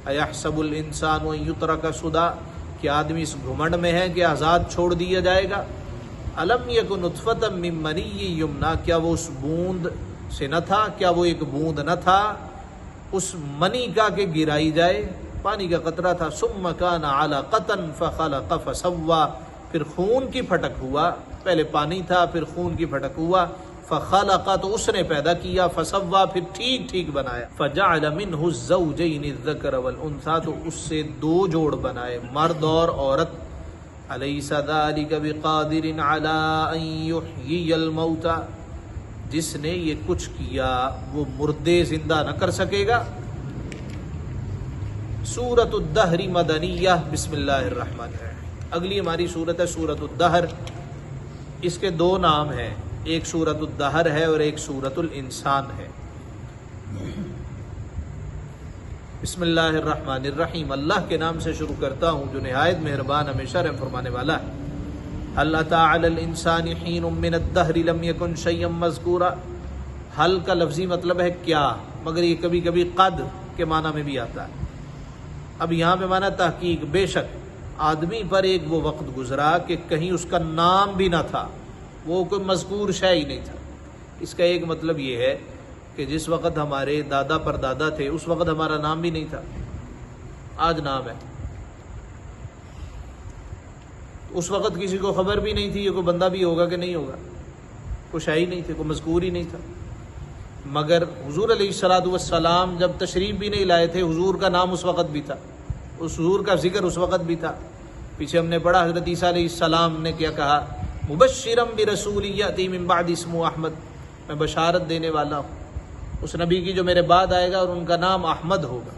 أَيَحْسَبُ الْإِنسَانُ أَن يُتْرَكَ سُدًى، کہ آدمی اس گھمنڈ میں ہے کہ آزاد چھوڑ دیا جائے گا۔ أَلَمْ يَكُن نُطْفَةً مِّن مَّنِيٍّ يُمْنَىٰ، کیا وہ اس بوند سے نہ تھا، کیا وہ ایک بوند نہ تھا اس منی کا کہ گرائی جائے، پانی کا قطرہ تھا۔ ثم كان علقة فخلق فسوى، پھر خون کی پھٹک ہوا، پہلے پانی تھا پھر خون کی پھٹک ہوا۔ فخلق، تو اس نے پیدا کیا، فسوى، پھر ٹھیک ٹھیک بنایا۔ فجعل منه الزوجين الذكر والانثى، تو اس سے دو جوڑ بنائے، مرد اور عورت۔ أليس ذلك بقادر على أن يحيي الموتى، جس نے یہ کچھ کیا وہ مردے زندہ نہ کر سکے گا۔ سورۃ الدہر مدنیہ، بسم اللہ الرحمن الرحیم۔ اگلی ہماری سورت ہے سورۃ الدہر، اس کے دو نام ہیں، ایک سورۃ الدہر ہے اور ایک سورۃ الانسان ہے۔ بسم اللہ الرحمن الرحیم، اللہ کے نام سے شروع کرتا ہوں جو نہایت مہربان ہمیشہ رحم فرمانے والا ہے۔ هل أتى على الإنسان حين من الدهر لم يكن شيئا مذكورا، حل کا لفظی مطلب ہے کیا، مگر یہ کبھی کبھی قد کے معنی میں بھی آتا ہے۔ اب یہاں پہ معنی تحقیق، بے شک آدمی پر ایک وہ وقت گزرا کہ کہیں اس کا نام بھی نہ تھا، وہ کوئی مذکور شے ہی نہیں تھا۔ اس کا ایک مطلب یہ ہے کہ جس وقت ہمارے دادا پر دادا تھے اس وقت ہمارا نام بھی نہیں تھا، آج نام ہے۔ اس وقت کسی کو خبر بھی نہیں تھی یہ کوئی بندہ بھی ہوگا کہ نہیں ہوگا، کچھ ہے ہی نہیں تھے، کوئی مذکور ہی نہیں تھا۔ مگر حضور علیہ الصلوۃ والسلام جب تشریف بھی نہیں لائے تھے، حضور کا نام اس وقت بھی تھا، اس حضور کا ذکر اس وقت بھی تھا۔ پیچھے ہم نے پڑھا حضرت عیسیٰ علیہ السلام نے کیا کہا، مبشرا برسول یأتی من بعد اسمہ احمد، میں بشارت دینے والا ہوں اس نبی کی جو میرے بعد آئے گا اور ان کا نام احمد ہوگا۔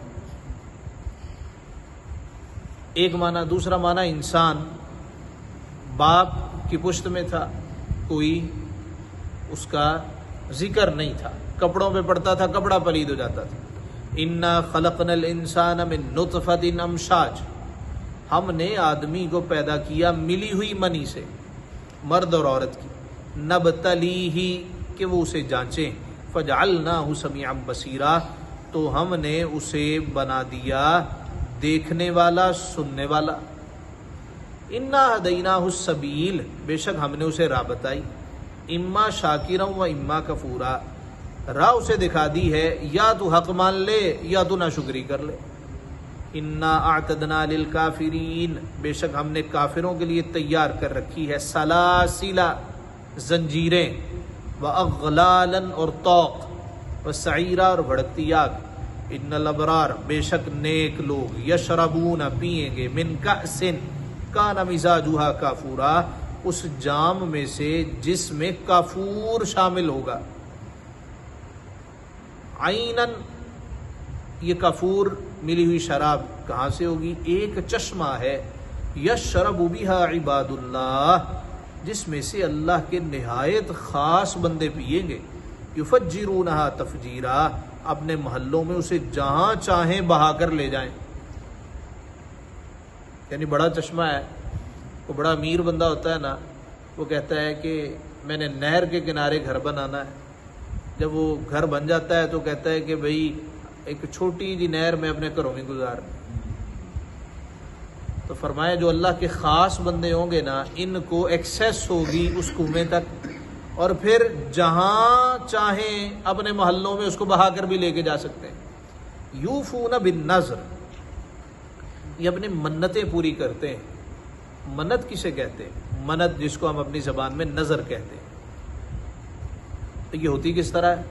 ایک معنی۔ دوسرا معنی انسان، باپ کی پشت میں تھا، کوئی اس کا ذکر نہیں تھا، کپڑوں پہ پڑتا تھا، کپڑا پلید ہو جاتا تھا۔ انا خلقنا الانسان من نطفۃ امشاج، ہم نے آدمی کو پیدا کیا ملی ہوئی منی سے، مرد اور عورت کی۔ نبتلیہ، کہ وہ اسے جانچیں۔ فجعلناہ سمیعا بصیرا، تو ہم نے اسے بنا دیا دیکھنے والا، سننے والا۔ انا ہدیناہ السبیل، بے شک ہم نے اسے راہ بتائی، اما شاکرا و اما کفورا، راہ اسے دکھا دی ہے، یا تو حق مان لے یا تو ناشکری کر لے۔ انا اعتدنا للکافرین، بے شک ہم نے کافروں کے لیے تیار کر رکھی ہے سلاسل، زنجیریں، واغلالا، اور طوق، وسعیرا، اور بھڑکتی آگ۔ ان الابرار، بے شک نیک لوگ، یشربون، پیئیں گے، من کأس کان مزاجھا کافورا، اس جام میں سے جس میں کافور شامل ہوگا۔ عینن، یہ کافور ملی ہوئی شراب کہاں سے ہوگی؟ ایک چشمہ ہے، یشرب بہا عباد اللہ، جس میں سے اللہ کے نہایت خاص بندے پیئیں گے۔ یفجرونہا تفجیرا، اپنے محلوں میں اسے جہاں چاہیں بہا کر لے جائیں۔ یعنی بڑا چشمہ ہے، وہ بڑا امیر بندہ ہوتا ہے نا، وہ کہتا ہے کہ میں نے نہر کے کنارے گھر بنانا ہے۔ جب وہ گھر بن جاتا ہے تو کہتا ہے کہ بھئی ایک چھوٹی جی نہر میں اپنے گھروں میں گزار۔ تو فرمایا جو اللہ کے خاص بندے ہوں گے نا، ان کو ایکسیس ہوگی اس کنویں تک، اور پھر جہاں چاہیں اپنے محلوں میں اس کو بہا کر بھی لے کے جا سکتے ہیں۔ یوفون بالنذر، یہ اپنی منتیں پوری کرتے ہیں۔ منت کسے کہتے ہیں؟ منت جس کو ہم اپنی زبان میں نظر کہتے ہیں۔ تو یہ ہوتی کس طرح ہے؟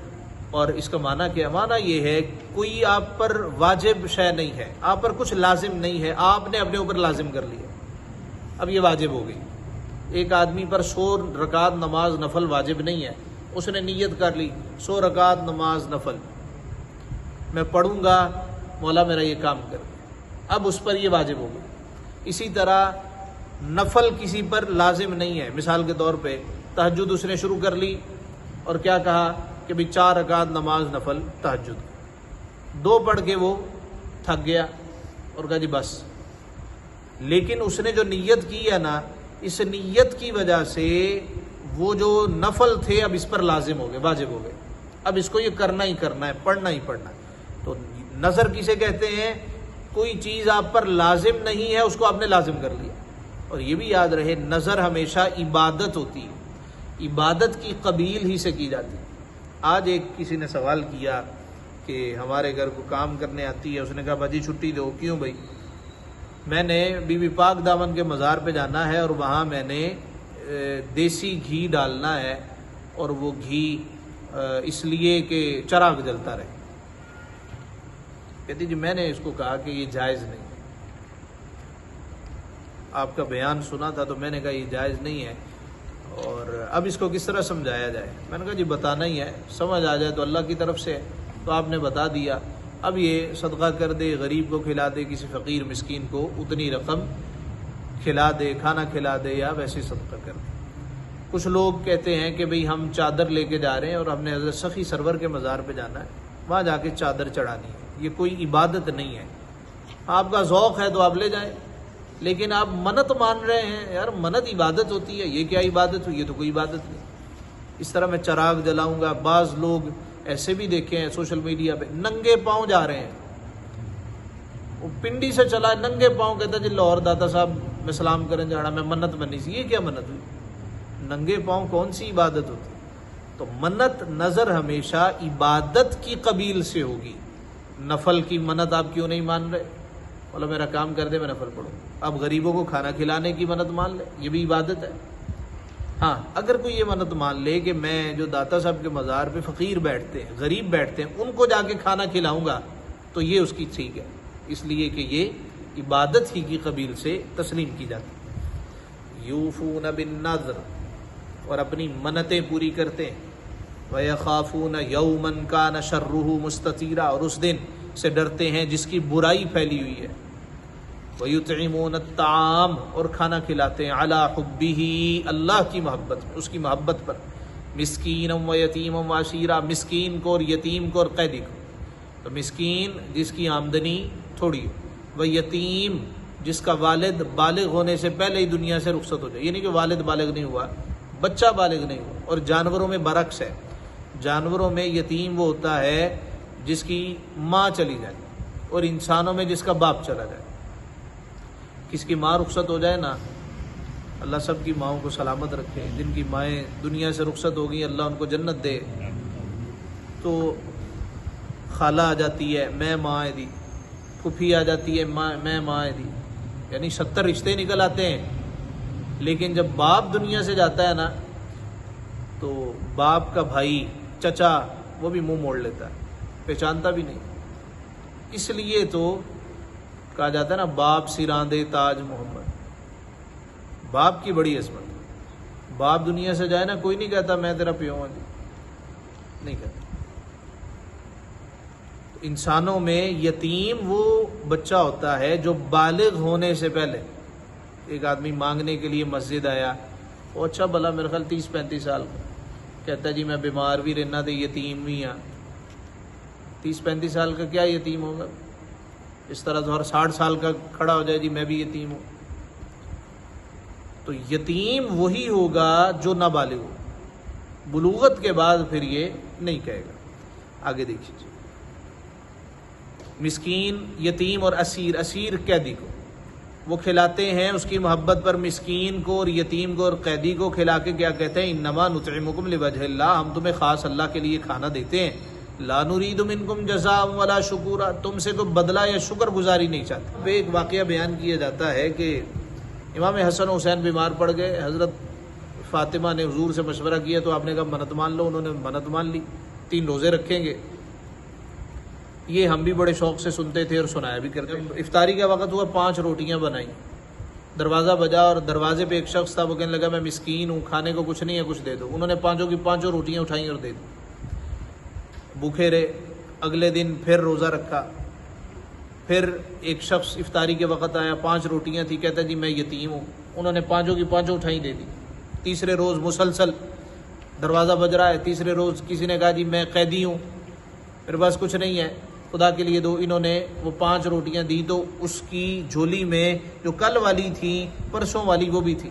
اور اس کا معنی کیا؟ معنی یہ ہے کوئی آپ پر واجب شے نہیں ہے، آپ پر کچھ لازم نہیں ہے، آپ نے اپنے اوپر لازم کر لیا، اب یہ واجب ہو گئی۔ ایک آدمی پر 100 رکعت نماز نفل واجب نہیں ہے، اس نے نیت کر لی 100 رکعت نماز نفل میں پڑھوں گا، مولا میرا یہ کام کر، اب اس پر یہ واجب ہو گئی۔ اسی طرح نفل کسی پر لازم نہیں ہے، مثال کے طور پہ تہجد اس نے شروع کر لی اور کیا کہا کہ بھی 4 رکعت نماز نفل تہجد، 2 پڑھ کے وہ تھک گیا اور کہا جی بس، لیکن اس نے جو نیت کی ہے نا، اس نیت کی وجہ سے وہ جو نفل تھے اب اس پر لازم ہو گئے، واجب ہو گئے، اب اس کو یہ کرنا ہی کرنا ہے، پڑھنا ہی پڑھنا ہے۔ تو نظر کسے کہتے ہیں؟ کوئی چیز آپ پر لازم نہیں ہے، اس کو آپ نے لازم کر لیا۔ اور یہ بھی یاد رہے، نظر ہمیشہ عبادت ہوتی ہے، عبادت کی قبیل ہی سے کی جاتی ہے۔ آج ایک کسی نے سوال کیا کہ ہمارے گھر کو کام کرنے آتی ہے، اس نے کہا بھاجی چھٹی دو۔ کیوں بھائی؟ میں نے بی بی پاک دامن کے مزار پہ جانا ہے اور وہاں میں نے دیسی گھی ڈالنا ہے، اور وہ گھی اس لیے کہ چراغ جلتا رہے۔ کہتی جی میں نے اس کو کہا کہ یہ جائز نہیں ہے، آپ کا بیان سنا تھا تو میں نے کہا یہ جائز نہیں ہے، اور اب اس کو کس طرح سمجھایا جائے؟ میں نے کہا جی بتانا ہی ہے، سمجھ آ جائے تو اللہ کی طرف سے، تو آپ نے بتا دیا، اب یہ صدقہ کر دے، غریب کو کھلا دے، کسی فقیر مسکین کو اتنی رقم کھلا دے، کھانا کھلا دے، یا ویسے صدقہ کر دے۔ کچھ لوگ کہتے ہیں کہ بھئی ہم چادر لے کے جا رہے ہیں اور ہم نے حضرت سخی سرور کے مزار پہ جانا ہے، وہاں جا کے چادر چڑھانی ہے، یہ کوئی عبادت نہیں ہے۔ آپ کا ذوق ہے تو آپ لے جائیں، لیکن آپ منت مان رہے ہیں، یار منت عبادت ہوتی ہے، یہ کیا عبادت ہوئی؟ یہ تو کوئی عبادت نہیں۔ اس طرح میں چراغ جلاؤں گا، بعض لوگ ایسے بھی دیکھے ہیں سوشل میڈیا پہ، ننگے پاؤں جا رہے ہیں، وہ پنڈی سے چلا ننگے پاؤں، کہتا جی لاہور داتا صاحب میں سلام کریں جانا، میں منت بنی سی۔ یہ کیا منت ہوئی؟ ننگے پاؤں کون سی عبادت ہوتی؟ تو منت نظر ہمیشہ عبادت کی قبیل سے ہوگی۔ نفل کی منت آپ کیوں نہیں مان رہے؟ بولا میرا کام کر دے میں نفل پڑھوں۔ اب غریبوں کو کھانا کھلانے کی منت مان لے، یہ بھی عبادت ہے۔ ہاں اگر کوئی یہ منت مان لے کہ میں جو داتا صاحب کے مزار پہ فقیر بیٹھتے ہیں، غریب بیٹھتے ہیں، ان کو جا کے کھانا کھلاؤں گا، تو یہ اس کی ٹھیک ہے، اس لیے کہ یہ عبادت ہی کی قبیل سے تسلیم کی جاتی ہے۔ یوفون بالنذر، اور اپنی منتیں پوری کرتے ہیں۔ وَيَخَافُونَ يَوْمًا كَانَ شَرُّهُ مُسْتَطِيرًا، اور اس دن سے ڈرتے ہیں جس کی برائی پھیلی ہوئی ہے۔ وَيُطْعِمُونَ الطَّعَامَ، اور کھانا کھلاتے ہیں، عَلَى حُبِّهِ، اللہ کی محبت، اس کی محبت پر، مسکینا ویتیما واسیرا، مسکین کو اور یتیم کو اور قیدی کو۔ تو مسکین جس کی آمدنی تھوڑی ہو، یتیم جس کا والد بالغ ہونے سے پہلے ہی دنیا سے رخصت ہو جائے، یہ نہیں کہ والد بالغ نہیں ہوا، بچہ بالغ نہیں ہوا۔ اور جانوروں میں برعکس ہے، جانوروں میں یتیم وہ ہوتا ہے جس کی ماں چلی جائے، اور انسانوں میں جس کا باپ چلا جائے۔ کس کی ماں رخصت ہو جائے نا، اللہ سب کی ماؤں کو سلامت رکھے، جن کی مائیں دنیا سے رخصت ہو گئی اللہ ان کو جنت دے۔ تو خالہ آ جاتی ہے میں ماں دی، پھوپھی آ جاتی ہے میں ماں دی، یعنی 70 رشتے نکل آتے ہیں۔ لیکن جب باپ دنیا سے جاتا ہے نا، تو باپ کا بھائی چچا وہ بھی منہ موڑ لیتا ہے، پہچانتا بھی نہیں۔ اس لیے تو کہا جاتا ہے نا، باپ سراندے تاج محمد، باپ کی بڑی عظمت۔ باپ دنیا سے جائے نا، کوئی نہیں کہتا میں تیرا پیو ہوں، جی نہیں کہتا۔ انسانوں میں یتیم وہ بچہ ہوتا ہے جو بالغ ہونے سے پہلے، ایک آدمی مانگنے کے لیے مسجد آیا، وہ اچھا بھلا میرے خیال 30-35 سال کا، کہتا جی میں بیمار بھی رہنا تو یتیم بھی ہاں۔ 30-35 سال کا کیا یتیم ہوگا؟ اس طرح تو ہر 60 سال کا کھڑا ہو جائے جی میں بھی یتیم ہوں۔ تو یتیم وہی ہوگا جو نابالغ ہو، بلوغت کے بعد پھر یہ نہیں کہے گا۔ آگے دیکھیے، مسکین، یتیم اور اسیر، اسیر قیدی کو وہ کھلاتے ہیں اس کی محبت پر، مسکین کو اور یتیم کو اور قیدی کو کھلا کے کیا کہتے ہیں؟ انما نطعمکم لوجہ اللہ، ہم تمہیں خاص اللہ کے لیے کھانا دیتے ہیں، لا نرید منکم جزاء ولا شکورا، تم سے کوئی بدلہ یا شکر گزاری نہیں چاہتے۔ ایک واقعہ بیان کیا جاتا ہے کہ امام حسن حسین بیمار پڑ گئے، حضرت فاطمہ نے حضور سے مشورہ کیا تو آپ نے کہا منت مان لو، انہوں نے منت مان لی، 3 روزے رکھیں گے. یہ ہم بھی بڑے شوق سے سنتے تھے اور سنایا بھی کرتے. افطاری کا وقت ہوا, 5 روٹیاں بنائیں, دروازہ بجا اور دروازے پہ ایک شخص تھا. وہ کہنے لگا میں مسکین ہوں, کھانے کو کچھ نہیں ہے, کچھ دے دو. انہوں نے 5 کی 5 روٹیاں اٹھائیں اور دے دی. بھوکے رہے. اگلے دن پھر روزہ رکھا. پھر ایک شخص افطاری کے وقت آیا, 5 روٹیاں تھی, کہتا جی میں یتیم ہوں. انہوں نے 5 کی 5 اٹھائیں دے دی. تیسرے روز مسلسل دروازہ بج رہا ہے. تیسرے روز کسی نے کہا جی میں قیدی ہوں, میرے پاس کچھ نہیں ہے, خدا کے لیے دو. انہوں نے وہ 5 روٹیاں دی تو اس کی جھولی میں جو کل والی تھی, پرسوں والی, وہ بھی تھی.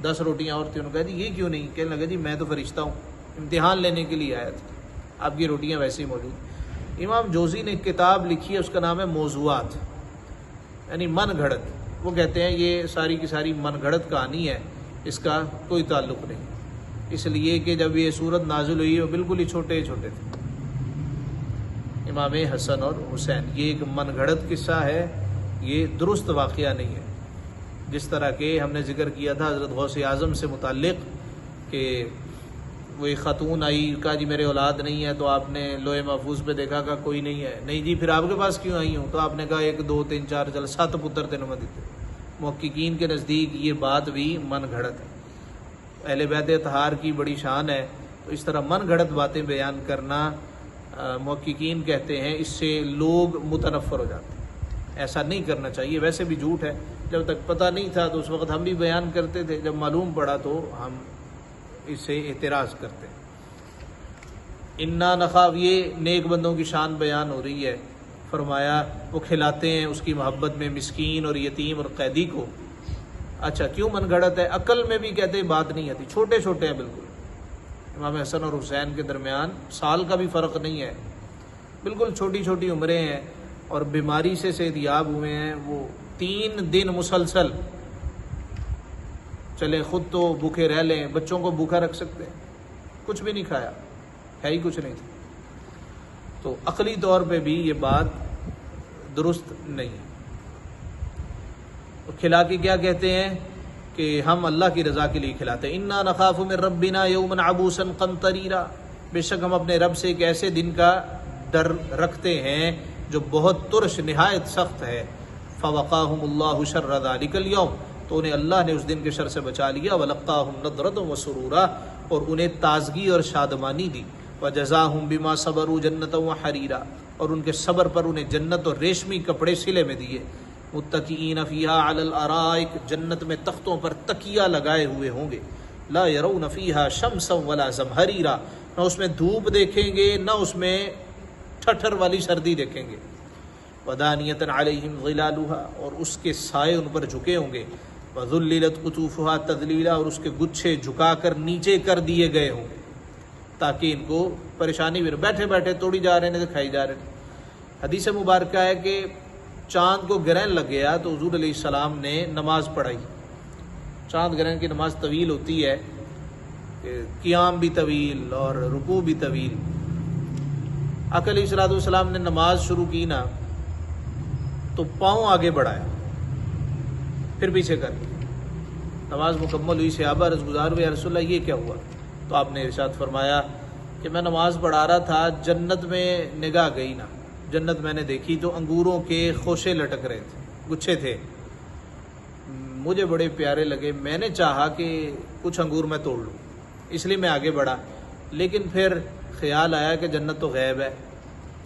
10 روٹیاں اور تھیں. انہوں نے کہا جی یہ کیوں نہیں؟ کہنے لگا جی میں تو فرشتہ ہوں, امتحان لینے کے لیے آیا تھا, آپ کی روٹیاں ویسے ہی موجود. امام جوزی نے ایک کتاب لکھی ہے, اس کا نام ہے موضوعات, یعنی من گھڑت. وہ کہتے ہیں یہ ساری کی ساری من گھڑت کہانی ہے, اس کا کوئی تعلق نہیں. اس لیے کہ جب یہ صورت نازل ہوئی وہ بالکل ہی چھوٹے چھوٹے تھے, امام حسن اور حسین. یہ ایک من گھڑت قصہ ہے, یہ درست واقعہ نہیں ہے. جس طرح کہ ہم نے ذکر کیا تھا حضرت غوث اعظم سے متعلق کہ وہ ایک خاتون آئی, کہا جی میرے اولاد نہیں ہے, تو آپ نے لوح محفوظ پہ دیکھا کہ کوئی نہیں ہے. نہیں جی پھر آپ کے پاس کیوں آئی ہوں؟ تو آپ نے کہا 1 2 3 4 چل 7 پتر تینوں میں دیتے. محققین کے نزدیک یہ بات بھی من گھڑت ہے. اہل بیت اطہار کی بڑی شان ہے, تو اس طرح من گھڑت باتیں بیان کرنا محققین کہتے ہیں اس سے لوگ متنفر ہو جاتے ہیں. ایسا نہیں کرنا چاہیے. ویسے بھی جھوٹ ہے, جب تک پتہ نہیں تھا تو اس وقت ہم بھی بیان کرتے تھے, جب معلوم پڑا تو ہم اس سے اعتراض کرتے ہیں. انا نخاف, یہ نیک بندوں کی شان بیان ہو رہی ہے. فرمایا وہ کھلاتے ہیں اس کی محبت میں مسکین اور یتیم اور قیدی کو. اچھا کیوں من گھڑت ہے؟ عقل میں بھی کہتے ہیں بات نہیں آتی, چھوٹے چھوٹے ہیں بالکل. امام حسن اور حسین کے درمیان سال کا بھی فرق نہیں ہے, بالکل چھوٹی چھوٹی عمریں ہیں, اور بیماری سے صحتیاب ہوئے ہیں. وہ 3 دن مسلسل چلے, خود تو بھوکے رہ لیں, بچوں کو بھوکا رکھ سکتے ہیں, کچھ بھی نہیں کھایا, ہے ہی کچھ نہیں تھا. تو عقلی طور پہ بھی یہ بات درست نہیں ہے. کھلا کے کیا کہتے ہیں کہ ہم اللہ کی رضا کے لیے کھلاتے ہیں. انا نخاف من ربنا یوما عبوسا قمطریرا, بے شک ہم اپنے رب سے ایک ایسے دن کا ڈر رکھتے ہیں جو بہت ترش نہایت سخت ہے. فوقاہم اللہ شر ذلک اليوم, تو انہیں اللہ نے اس دن کے شر سے بچا لیا. ولقاہم نضرۃ وسرورا, اور انہیں تازگی اور شادمانی دی. وجزاہم بما صبروا جنۃ وحریرا, اور ان کے صبر پر انہیں جنت اور ریشمی کپڑے صلے میں دیے. متکئین فیہا علی الارائک, جنت میں تختوں پر تکیہ لگائے ہوئے ہوں گے. لا یرون فیہا شمسا ولا زمہریرا, نہ اس میں دھوپ دیکھیں گے نہ اس میں ٹھٹھر والی سردی دیکھیں گے. ودانیۃ علیہم ظلالھا, اور اس کے سائے ان پر جھکے ہوں گے. وذللت قطوفھا تذلیلا, اور اس کے گچھے جھکا کر نیچے کر دیے گئے ہوں گے تاکہ ان کو پریشانی بھی, بیٹھے بیٹھے توڑی جا رہے ہیں, کھائی جا رہے ہیں. حدیث مبارکہ ہے کہ چاند کو گرہن لگ گیا تو حضور علیہ السلام نے نماز پڑھائی. چاند گرہن کی نماز طویل ہوتی ہے, قیام بھی طویل اور رکوع بھی طویل. آقا علیہ الصلوۃ والسلام نے نماز شروع کی نا تو پاؤں آگے بڑھایا, پھر پیچھے کر دیا. نماز مکمل ہوئی, صحابہ عرض گزار ہوئے, یا رسول اللہ یہ کیا ہوا؟ تو آپ نے ارشاد فرمایا کہ میں نماز پڑھا رہا تھا, جنت میں نگاہ گئی نا, جنت میں نے دیکھی تو انگوروں کے خوشے لٹک رہے تھے, گچھے تھے, مجھے بڑے پیارے لگے. میں نے چاہا کہ کچھ انگور میں توڑ لوں, اس لیے میں آگے بڑھا. لیکن پھر خیال آیا کہ جنت تو غیب ہے,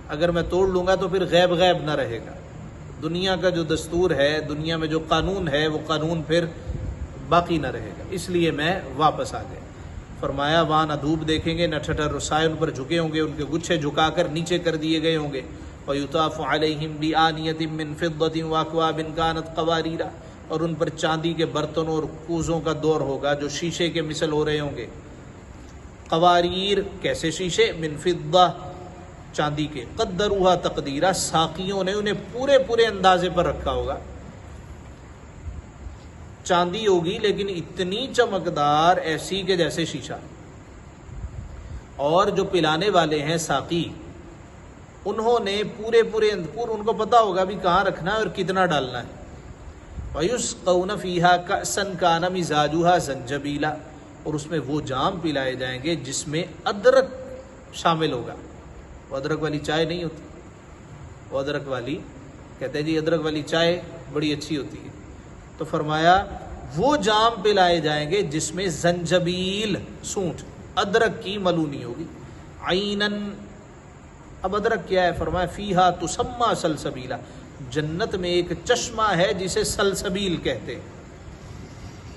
اگر میں توڑ لوں گا تو پھر غیب غیب نہ رہے گا. دنیا کا جو دستور ہے, دنیا میں جو قانون ہے, وہ قانون پھر باقی نہ رہے گا. اس لیے میں واپس آ گیا. فرمایا وہاں نہ دھوپ دیکھیں گے نہ ٹھٹر, سائے ان پر جھکے ہوں گے, ان کے گچھے جھکا کر نیچے کر دیے گئے ہوں گے. وَيُطَافُ عَلَيْهِمْ بِآنِيَةٍ مِّن فِضَّةٍ وَأَكْوَابٍ كَانَتْ قَوَارِيرَ, اور ان پر چاندی کے برتنوں اور کوزوں کا دور ہوگا جو شیشے کے مثل ہو رہے ہوں گے. قواریر کیسے شیشے؟ من فضہ, چاندی کے. قدروہا تقدیرا, ساقیوں نے انہیں پورے پورے اندازے پر رکھا ہوگا. چاندی ہوگی لیکن اتنی چمکدار ایسی کہ جیسے شیشہ. اور جو پلانے والے ہیں ساقی, انہوں نے پورے ان کو پتا ہوگا بھی کہاں رکھنا ہے اور کتنا ڈالنا ہے. وَيُسْقَوْنَ فِيهَا كَأْسًا كَانَ مِزَاجُهَا زَنْجَبِيلًا, اور اس میں وہ جام پلائے جائیں گے جس میں ادرک شامل ہوگا. وہ ادرک والی چائے نہیں ہوتی, وہ ادرک والی کہتے ہیں جی ادرک والی چائے بڑی اچھی ہوتی ہے. تو فرمایا وہ جام پلائے جائیں گے جس میں زنجبیل, سونٹ, ادرک کی ملونی ہوگی. عینن, اب ادرک کیا ہے؟ فرمایا فیہا تسمى سلسبیلا, جنت میں ایک چشمہ ہے جسے سلسبیل کہتے ہیں.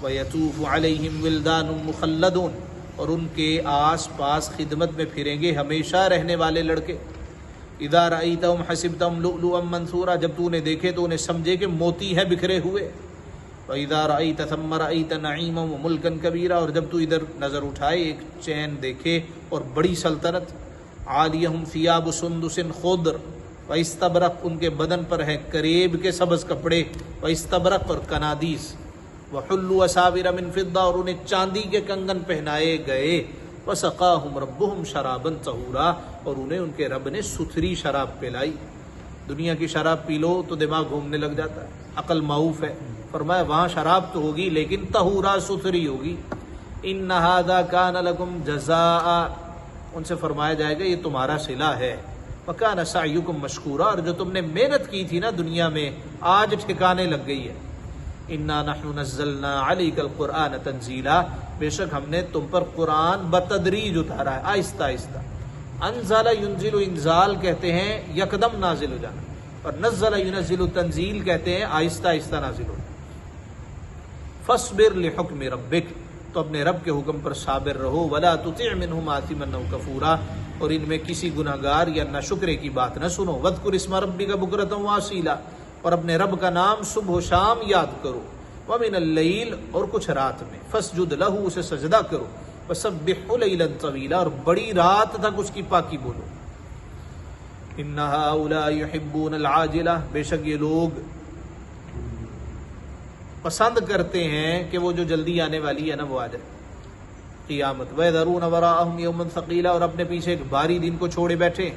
وَيَطُوفُ عَلَيْهِمْ وِلْدَانٌ مُخَلَّدُونَ, اور ان کے آس پاس خدمت میں پھریں گے ہمیشہ رہنے والے لڑکے. اِذَا رَأَيْتَهُمْ حَسِبْتَهُمْ لُؤْلُؤًا مَنْثُورًا, جب تو انہیں دیکھے تو انہیں سمجھے کہ موتی ہے بکھرے ہوئے. وَإِذَا رَأَيْتَ ثَمَّ رَأَيْتَ نَعِيمًا وَمُلْكًا كَبِيرًا, اور جب تو ادھر نظر اٹھائے ایک چین دیکھے اور بڑی سلطنت. عَالِيَهُمْ ثِيَابُ سُنْدُسٍ خُضْرٍ وَإِسْتَبْرَقٍ, ان کے بدن پر ہے کریب کے سبز کپڑے. وَإِسْتَبْرَقٍ, اور کنادیس. وَحُلُّوا أَسَاوِرَ مِنْ فِضَّةٍ, اور انہیں چاندی کے کنگن پہنائے گئے. وَسَقَاهُمْ رَبُّهُمْ شَرَابًا طَهُورًا, اور انہیں ان کے رب نے ستھری شراب پلائی. دنیا کی شراب پی لو تو دماغ گھومنے لگ جاتا ہے, عقل معوف ہے. فرمایا وہاں شراب تو ہوگی لیکن طہورا, ستھری ہوگی. إِنَّ هَذَا كَانَ لَكُمْ جَزَاءً, ان سے فرمایا جائے گا یہ تمہارا صلہ ہے. وَكَانَ سَعْيُكُمْ مَشْكُورًا, اور جو تم نے محنت کی تھی نا دنیا میں آج ٹھکانے لگ گئی ہے. اِنَّا نَحْنُ نَزَّلْنَا عَلَيْكَ الْقُرْآنَ تَنزِيلًا, بے شک ہم نے تم پر قرآن بتدریج اتارا ہے, آہستہ آہستہ. انزل ينزل, انزال کہتے ہیں یکدم نازل ہو جانا, اور نزل ينزل تنزیل کہتے ہیں آہستہ آہستہ نازل ہو جانا. فاصبر لحکم ربک, تو اپنے رب کے حکم پر صابر رہو. ولا تطع منهم آثما او کفورا, اور ان میں کسی گناہگار یا ناشکرے کی بات نہ سنو. واذکر اسم ربک بکرۃ واصیلا, اور اپنے رب کا نام صبح و شام یاد کرو. ومن اللیل, اور کچھ رات میں. فاسجد لہ, اسے سجدہ کرو. وسبح لیلا طویلا, اور بڑی رات تک اس کی پاکی بولو. ان ہؤلاء یحبون العاجلہ, بے شک یہ لوگ پسند کرتے ہیں کہ وہ جو جلدی آنے والی ہے نا وہ آ جائے, قیامت. وَيَذَرُونَ وَرَاءَهُمْ يَوْمًا ثَقِيلًا, اور اپنے پیچھے ایک بھاری دن کو چھوڑے بیٹھے.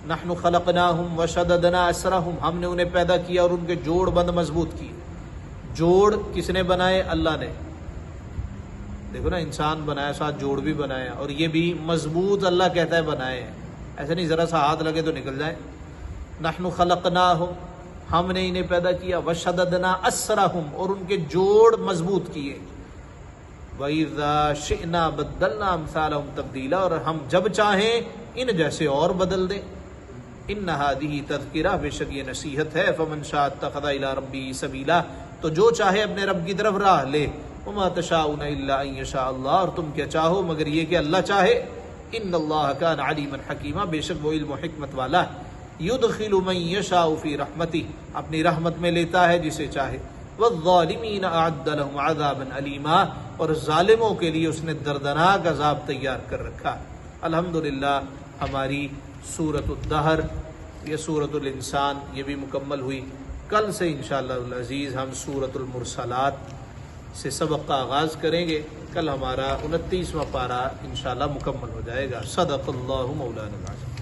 نَحْنُ خَلَقْنَاهُمْ وَشَدَدْنَا أَسْرَهُمْ, ہم نے انہیں پیدا کیا اور ان کے جوڑ بند مضبوط کیے. جوڑ کس نے بنائے؟ اللہ نے. دیکھو نا, انسان بنایا, ساتھ جوڑ بھی بنایا, اور یہ بھی مضبوط اللہ کہتا ہے بنائے ہیں, ایسے نہیں ذرا سا ہاتھ لگے تو نکل جائے. نَحْنُ خَلَقْنَاهُمْ, ہم نے انہیں پیدا کیا. وَشَدَدْنَا أَسْرَهُمْ, اور ان کے جوڑ مضبوط کیے. وَإِذَا شِئْنَا بَدَّلْنَا أَمْثَالَهُمْ تَبْدِيلًا, اور ہم جب چاہیں ان جیسے اور بدل دیں. إِنَّ هَذِهِ تَذْكِرَةٌ, بے شک یہ نصیحت ہے. فَمَنْ شَاءَ اتَّخَذَ إِلَىٰ رَبِّهِ سَبِيلًا, تو جو چاہے اپنے رب کی طرف راہ لے. وَمَا تَشَاءُونَ إِلَّا أَن يَشَاءَ اللَّهُ, اور تم کیا چاہو مگر یہ کہ اللہ چاہے. إِنَّ اللَّهَ كَانَ عَلِيمًا حَكِيمًا, بے شک وہ علم و حکمت والا ہے. يُدْخِلُ مَن يَشَاءُ فِي رَحْمَتِهِ, اپنی رحمت میں لیتا ہے جسے چاہے. وَالظَّالِمِينَ أَعَدَّ لَهُمْ عَذَابًا أَلِيمًا, اور ظالموں کے لیے اس نے دردناک عذاب تیار کر رکھا. الحمدللہ ہماری سورۃ الدہر یا سورۃ الانسان یہ بھی مکمل ہوئی. کل سے انشاءاللہ العزیز ہم سورۃ المرسلات سے سبق کا آغاز کریں گے. کل ہمارا 29واں پارہ انشاءاللہ مکمل ہو جائے گا. صدق اللہ مولانا العظیم.